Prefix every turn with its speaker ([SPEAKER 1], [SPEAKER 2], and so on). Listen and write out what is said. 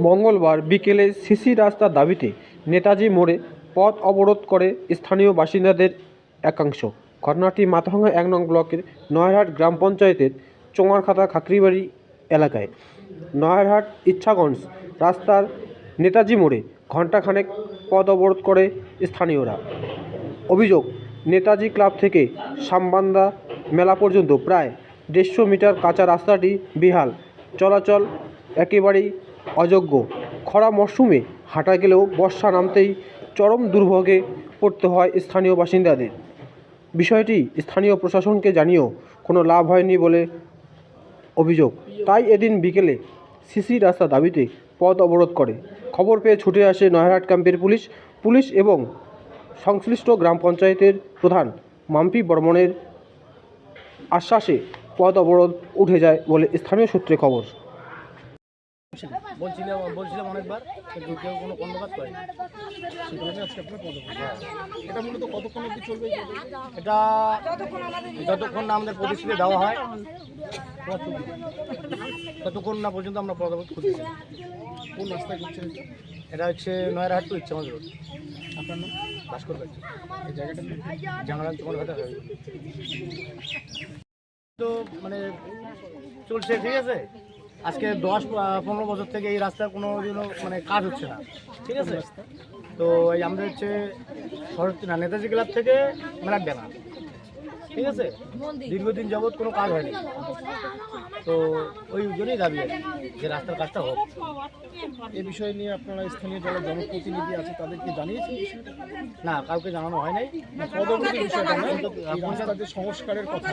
[SPEAKER 1] মঙ্গলবার বিকেলে সিসি রাস্তার দাবিতে নেতাজি মোড়ে পথ অবরোধ করে স্থানীয় বাসিন্দাদের একাংশ। ঘটনাটি মাথাভাঙা ১ নং ব্লকের নয়ারহাট গ্রাম পঞ্চায়েতের চোঙারখাতা খাকরিবাড়ি এলাকায়। নয়ারহাট ইচ্ছাগঞ্জ রাস্তার নেতাজি মোড়ে ঘণ্টাখানেক পথ অবরোধ করে স্থানীয়রা। অভিযোগ, নেতাজি ক্লাব থেকে সামবান্দা মেলা পর্যন্ত প্রায় ১৫০ মিটার কাঁচা রাস্তাটি বেহাল, চলাচল একেবারেই অযোগ্য। খরা মরশুমে হাঁটা গেলেও বর্ষা নামতেই চরম দুর্ভোগে পড়তে হয় স্থানীয় বাসিন্দাদের। বিষয়টি স্থানীয় প্রশাসনকে জানিয়েও কোনো লাভ হয়নি বলে অভিযোগ। তাই এদিন বিকেলে সিসি রাস্তা দাবিতে পথ অবরোধ করে। খবর পেয়ে ছুটে আসে নয়ারহাট ক্যাম্পের পুলিশ এবং সংশ্লিষ্ট গ্রাম পঞ্চায়েতের প্রধান মাম্পি বর্মনের আশ্বাসে পথ অবরোধ উঠে যায় বলে স্থানীয় সূত্রে খবর।
[SPEAKER 2] বলছিলাম অনেকবার, কিন্তু কেউ কোনো কর্ণপাত করেনি।
[SPEAKER 3] এটা মূলত কতক্ষণ অবধি চলবে?
[SPEAKER 2] এটা যতক্ষণ না আমাদের প্রতিশ্রুতি দেওয়া হয় ততক্ষণ না পর্যন্ত আমরা পদক্ষেপ খুঁজছি।
[SPEAKER 3] কোন রাস্তায় করছেন?
[SPEAKER 2] এটা হচ্ছে নয়ারহাট টু ইচ্ছাগঞ্জ রোড।
[SPEAKER 3] আপনার নাম?
[SPEAKER 2] ভাস্কর পাচ্ছি
[SPEAKER 3] এই জায়গাটার নাম?
[SPEAKER 2] জাঙ্গারাম চোঙারখাতা হয়ে তো মানে চলছে, ঠিক আছে। আজকে 10-15 বছর থেকে এই রাস্তার কোনো মানে কাজ হচ্ছে না, ঠিক আছে। তো এই আমাদের হচ্ছে সরস্বতী না নেতাজি ক্লাব থেকে মেলার ডাঙা, ঠিক আছে, দীর্ঘদিন যাবৎ কোনো কাজ হয়নি। তো ওই জন্যই দাবি আছে যে রাস্তার কাজটা হোক।
[SPEAKER 3] এই বিষয় নিয়ে আপনারা স্থানীয় যারা জনপ্রতিনিধি আছে তাদেরকে জানিয়েছেন বিষয়টা?
[SPEAKER 2] না, কাউকে জানানো হয় নাই।
[SPEAKER 3] পদবর্তী বিষয়টা নয়, এই রাস্তার যে সংস্কারের কথা